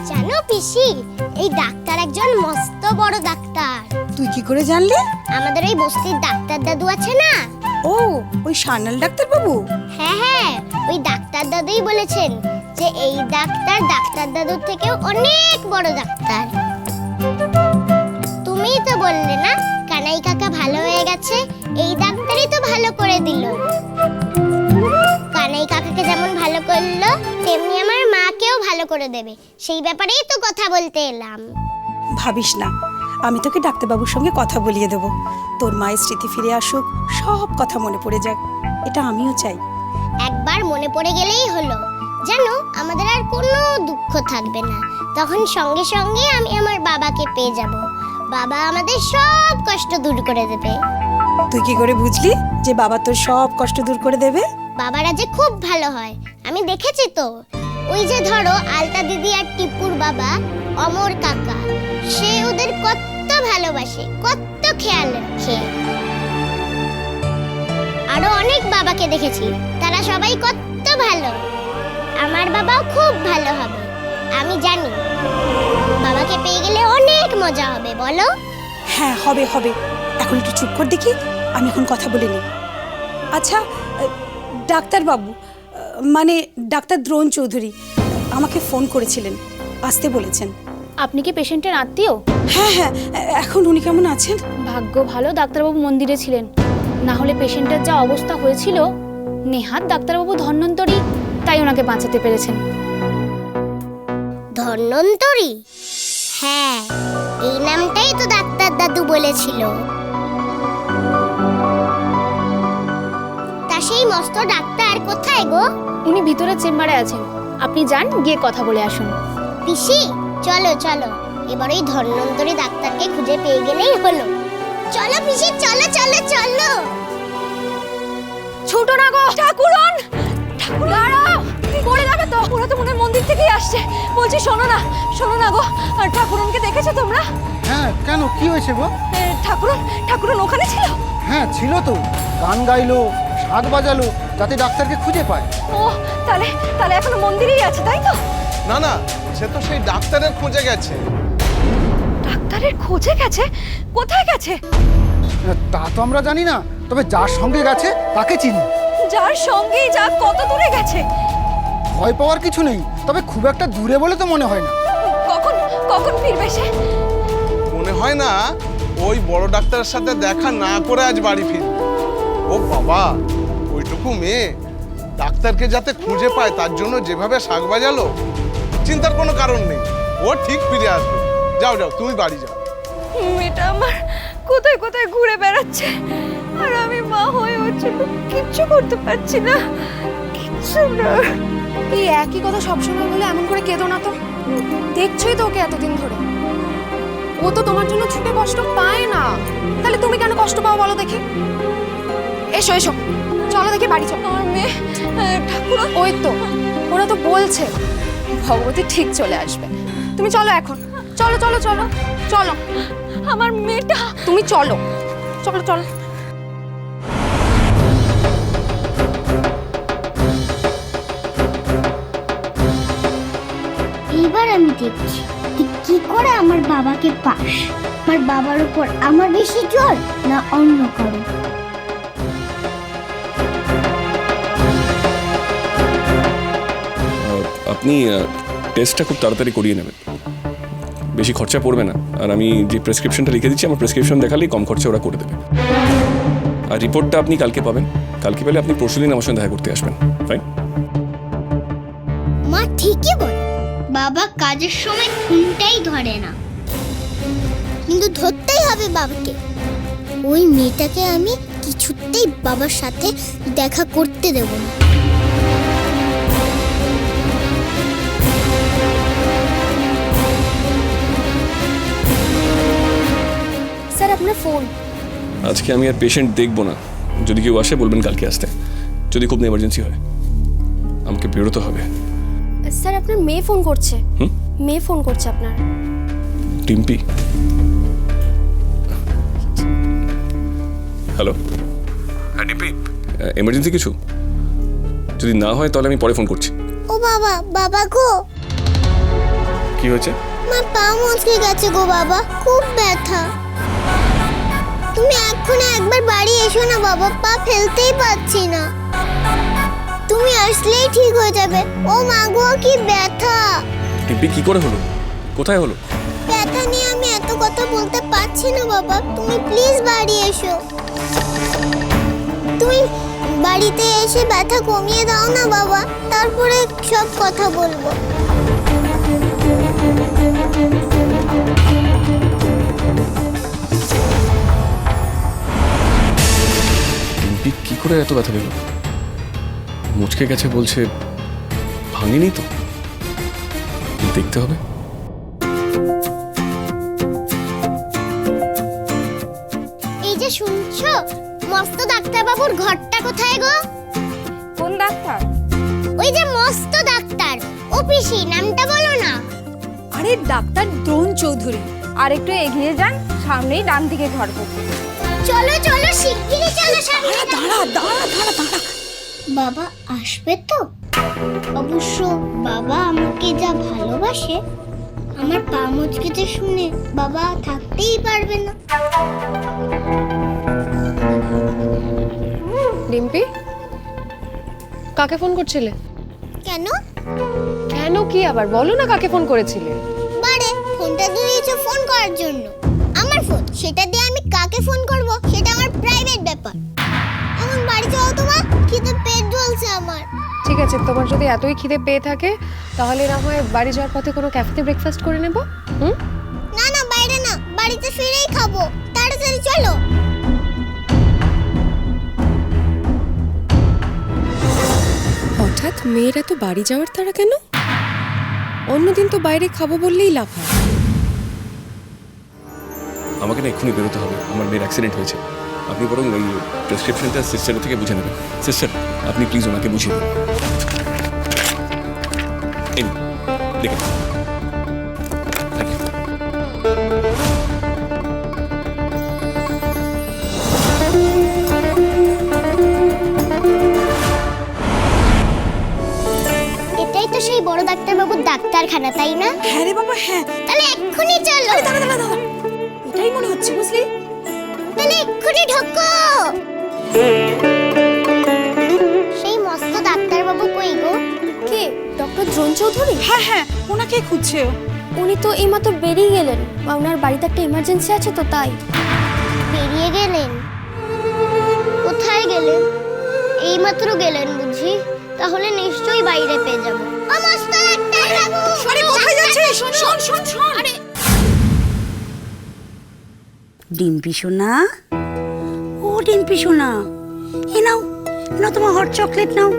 জানো পিসি, এই ডাক্তার একজন মস্ত বড় ডাক্তার। তুই কি করে জানলি? আমাদের ওই বস্তির ডাক্তার দাদু আছে না? ও, ওই সান্যাল ডাক্তার বাবু? হ্যাঁ হ্যাঁ, ওই ডাক্তার দাদুই বলেছেন যে এই ডাক্তার ডাক্তার দাদুর থেকেও অনেক বড় ডাক্তার। তুমিই তো বললে না কানাই কাকা ভালো হয়ে গেছে, এই ডাক্তারই তো ভালো করে দিল। কানাই কাকাকে যেমন ভালো করলো তেমনি আমার মাকেও ভালো করে দেবে, সেই ব্যাপারেই তো কথা বলতে এলাম। ভাবিস না, আমি তোকে ডাক্তারবাবুর সঙ্গে কথা বলিয়ে দেবো। তোর মায়ের স্মৃতি ফিরে আসুক, সব কথা মনে পড়ে যাক, এটা আমিও চাই। একবার মনে পড়ে গেলেই হলো, জানো আমাদের আর কোনো দুঃখ থাকবে না। তখন সঙ্গে সঙ্গে আমি আমার বাবাকে পেয়ে যাব, বাবা আমাদের সব কষ্ট দূর করে দেবে। তুই কি করে বুঝলি যে বাবা তোর সব কষ্ট দূর করে দেবে? বাবারা যে খুব ভালো হয়, আমি দেখেছি তো। ওই যে ধরো আলতা দিদি আর টিপুর বাবা অমর কাকা, সে ওদের কত ভালোবাসে, কত খেয়াল রাখে। আরো অনেক বাবাকে দেখেছি, তারা সবাই কত ভালো। আমার বাবাও খুব ভালো হবে, আমি জানি। বাবাকে পেয়ে গেলে অনেক মজা হবে, বলো? হ্যাঁ, হবে হবে। এখন একটু চুপ কর দেখি, আমি এখন কথা বলে নিই। আচ্ছা, ডাক্তারবাবু মানে ডাক্তার দ্রোণ চৌধুরী আমাকে ফোন করেছিলেন, আসতে বলেছেন। আপনি কি পেশেন্টের আত্মীয়? হ্যাঁ হ্যাঁ, এখন উনি কেমন আছেন? ভাগ্য ভালো ডাক্তারবাবু মন্দিরে ছিলেন, না হলে পেশেন্টের যা অবস্থা হয়েছিল, নেহাত ডাক্তারবাবু ধন্বন্তরী, তাই ওনাকে বাঁচাতে পেরেছেন। ধন্বন্তরী? হ্যাঁ, এই নামটাই তো ডাক্তার দাদু বলেছিল। তা সেই মস্ত ডাক্তার কোথায় গো? উনি ভিতরে চেম্বারে আছেন, আপনি যান, গিয়ে কথা বলে আসুন। পিসি চলো চলো, এবার ওই ধন্বন্তরী ডাক্তারকে খুঁজে পেয়ে গেলেই হলো। চলো পিসি, চলো চলো চলো। ছোট না গো ঠাকুরন, দাঁড়াও, পড়ে যাবে তো। ওরা তো মনে হয় মন্দির থেকেই আসছে। বলছি শোনো না গো, আর ঠাকুরনকে দেখেছো তোমরা? হ্যাঁ, কেন, কি হয়েছে গো? ঠাকুরন ওখানে ছিল? হ্যাঁ ছিল তো, গান গাইলো, শাঁখ বাজালো, যাতে ডাক্তারকে খুঁজে পায়। ও, তাহলে এখনো মন্দিরেই আছে, তাই তো? না না, সে তো সেই ডাক্তারের খোঁজে গেছে। ডাক্তারের খোঁজে গেছে? কোথায় গেছে? তা তো আমরা জানি না, তবে যার সঙ্গে গেছে তাকে চিনি। যার সঙ্গেই যা, কত দূরে গেছে? ভয় পাওয়ার কিছু নেই, তবে খুব একটা দূরে বলে তো মনে হয় না। কখন ফিরবে সে? মনে হয় না ওই বড় ডাক্তারের সাথে দেখা না করে আজ বাড়ি ফিরবে। ও বাবা, ওইটুকু মেয়ে ডাক্তারকে যাতে খুঁজে পায় তার জন্য যেভাবে শাক বাজালো, চিন্তার কোনো কারণ নেই, ও ঠিক ফিরে আসবে। যাও যাও, তুমি বাড়ি যাও। মেয়েটা আমার কোথায় ঘুরে বেড়াচ্ছে, আর আমি মা হয়ে ওর জন্য কিচ্ছু করতে পারছি না, কিচ্ছু না। এই একই কথা সবসময় বলে এমন করে কেঁদো না তো। দেখছোই তো ওকে এতদিন ধরে, ও তো তোমার জন্য ছুটে কষ্ট পায় না, তাহলে তুমি কেন কষ্ট পাও বলো দেখি? এসো চলো দেখি বাড়ি চলো। আমার মেয়ে ঠাকুর, ওই তো ওরা তো বলছে ভগবতী ঠিক চলে আসবে। তুমি চলো এখন, চলো চলো চলো চলো। আমার মেয়েটা, তুমি চলো চলো চলো। এইবার আমি দেখছি তুই কি করে আমার বাবাকে পাস। আমার বাবার উপর আমার বেশি জোর না অন্য কারো? আপনি টেস্টটা খুব তাড়াতাড়ি করিয়ে নেবেন, বেশি খরচা পড়বে না। আর আমি যে প্রেসক্রিপশনটা লিখে দিচ্ছি, আমার প্রেসক্রিপশন দেখালেই কম খরচা ওরা করে দেবে। আর রিপোর্টটা আপনি কালকে পাবেন, কালকে পেলে আপনি পরশুদিন আমার সঙ্গে দেখা করতে আসবেন। ফাইন? মা ঠিকই বলে, বাবা কাজের সময় ফোনটাই ধরে না, কিন্তু ধরতেই হবে বাবাকে। ওই মেয়েটাকে আমি কিছুতেই বাবার সাথে দেখা করতে দেব না। স্যার আপনার ফোন। আজকে আমি আর পেশেন্ট দেখবো না, যদি কেউ আসে বলবেন কালকে আসতে, যদি খুব এমার্জেন্সি হয়। আমাকে বেরোতে হবে। স্যার আপনার মেয়ে ফোন করছে। মেয়ে ফোন করছে আপনার। টিম্পি? হ্যালো, হ্যাঁ টিম্পি, এমার্জেন্সি কিছু? যদি না হয় তাহলে আমি পরে ফোন করছি। ও বাবা, বাবা গো। কি হয়েছে? আমার পা মুচকে গেছে গো বাবা, খুব ব্যথা। তুমি এক্ষুনি একবার বাড়ি এসো না বাবা, পা ফেলতেই পারছি না। তুমি আসলেই ঠিক হয়ে যাবে। ও মা গো, কি ব্যথা! টিম্পি কি করে হলো? কোথায় হলো? ব্যথা নিয়ে আমি এত কথা বলতে পারছি না বাবা, তুমি প্লিজ বাড়ি এসো। তুমি বাড়িতে এসে ব্যথা কমিয়ে দাও না বাবা, তারপরে সব কথা বলবো। টিম্পি কি করে এত ব্যথা পেল? মুচকে গেছে বলছে, ভাঙেনি তো? দেখতে হবে। এই যে শুনছো, মস্ত ডাক্তারবাবুর ঘরটা কোথায় গো? কোন ডাক্তার? ওই যে মস্ত ডাক্তার, ও পিসি, নামটা বলো না। আরে ডাক্তার দ্রোণ চৌধুরী। আর একটু এগিয়ে যান, সামনেই ডান দিকে ঘর পড়বে। চলো চলো, শিগগিরই চলো সামনে। দাঁড়া দাঁড়া দাঁড়া দাঁড়া। বাবা আসবে তো? অবশ্য বাবা আমাকে যা ভালোবাসে, আমার পা মুচকেতে শুনে বাবা থাকতেই পারবে না। ডিম্পি, কাকে ফোন করছিলে? কেন? কেন কি আবার বলো না, কাকে ফোন করেছিলে? বারে ফোনটা দিয়েছো ফোন করার জন্য। আমার ফোন, সেটা দিয়ে আমি কাকে ফোন করব সেটা আমার প্রাইভেট ব্যাপার। এখন বাড়ি যাও তোমার, খিদে পেট জ্বলছে আমার। ঠিক আছে, তোমার যদি এতই খিদে পেয়ে থাকে তাহলে না হয় বাড়ি যাওয়ার পথে কোনো ক্যাফেতে ব্রেকফাস্ট করে নেব। না না, বাইরে না, বাড়িতে ফিরেই খাবো। তাড়াতাড়ি চলো। হঠাৎ মেয়েরা তো বাড়ি যাওয়ার তারা কেন? অন্যদিন তো বাইরে খাবো বললেই লাভ হয়। আমাকে না এক্ষুনি বেরোতে হবে, আমার মেয়ের অ্যাক্সিডেন্ট হয়েছে। আপনি বরং ওই প্রেসক্রিপশনটা সিস্টারের থেকে বুঝে নেবেন। সিস্টার, আপনি প্লিজ ওনাকে বুঝিয়ে দিন। এই নিন, দেখুন। Thank you. এটাই তো সেই বড় ডাক্তারবাবুর ডাক্তারখানা, তাই না? হ্যাঁ রে বাবা, হ্যাঁ। তাহলে এক্ষুনি চলো। দাঁড়া দাঁড়া দাঁড়া, এটাই মনে হচ্ছে, বুঝলি? তাহলে এক্ষুনি ঢোকো। সেই মস্ত ডাক্তারবাবু কই গো? কে? ডক্টর দ্রোণ চৌধুরী? হ্যাঁ হ্যাঁ, ওনাকেই খুঁজছে ও। উনি তো এইমাত্র বেরিয়ে গেলেন, বা ওনার বাড়িতে একটা এমার্জেন্সি আছে তো তাই। বেরিয়ে গেলেন? কোথায় গেলেন? এইমাত্র গেলেন বুঝি? তাহলে নিশ্চয়ই বাইরে পেয়ে যাবো। ও মস্ত ডাক্তারবাবু! আরে কোথায় যাচ্ছিস? শোন শোন শোন। আরে ডিম্পি সোনা, ও ডিম্পি সোনা, এ নাও নাও তোমার হট চকলেট নাও।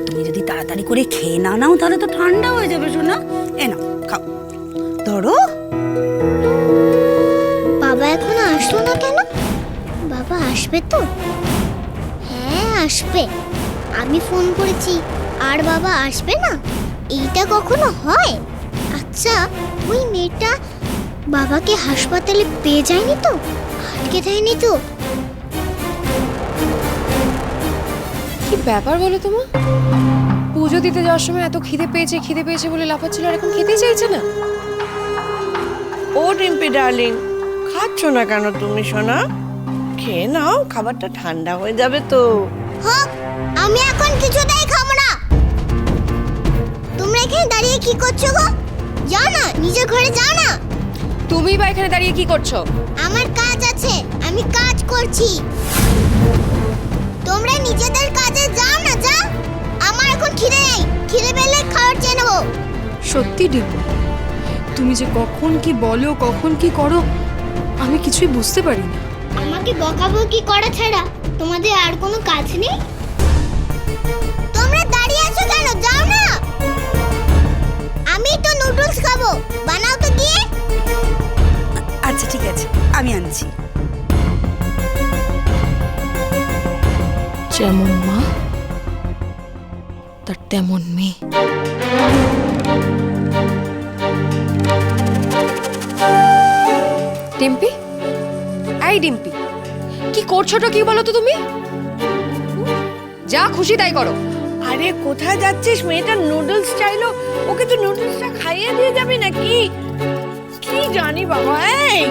তুমি যদি তাড়াতাড়ি করে খেয়ে না নাও তাহলে তো ঠান্ডা হয়ে যাবে সোনা। এ নাও খাও, ধরো। বাবা এখনো আসলো না কেন? বাবা আসবে তো? হ্যাঁ আসবে। আমি ফোন করেছি আর বাবা আসবে না? এইটা কখনো হয়? আচ্ছা, ওই মেয়েটা বাবাকে হাসপাতালে পেয়ে যায়নি তো? আটকে যায়নি তো? কি ব্যাপার বলো তোমার? পুজো দিতে যাওয়ার সময় এত খিদে পেয়েছে বলে লাফাচ্ছিল, আর এখন খেতেই চাইছে না। ও ডিম্পি ডার্লিং, খাচ্ছ না কেন তুমি সোনা? খেয়ে নাও, খাবারটা ঠান্ডা হয়ে যাবে তো। হোক, আমি এখন কিছুতেই খাবো না। তোমরা এখানে দাঁড়িয়ে কি করছো গো? যাও না, নিজের ঘরে যাও না। তুমি বা এখানে দাঁড়িয়ে কি করছো? আমার কাজ আছে, আমি কাজ করছি। তোমরা নিজেদের কাজে যাও না, যাও। আমার এখন খিদে নেই, খিদে পেলে খাবার চেয়ে নেবো। সত্যি ডিম্পি, তুমি যে কখন কি বলো কখন কি করো আমি কিছুই বুঝতে পারি না। আমাকে বকাবকি করা ছাড়া তোমাদের আর কোনো কাজ নেই? তোমরা দাঁড়িয়ে আছো কেন? যাও না। আমি তো নুডলস খাবো, বানাও তো গিয়ে। আচ্ছা ঠিক আছে, আমি আনছি। যেমন মা তার তেমন মেয়ে। ডিম্পি, এই ডিম্পি, কি করছোটা কি বলো তো তুমি? যা খুশি তাই করো, আরে কোথায় যাচ্ছিস? মেয়েটা নুডলস চাইলো, ওকে তো নুডলসটা খাইয়ে দিয়ে যাবি নাকি? কি জানি বাবা। এই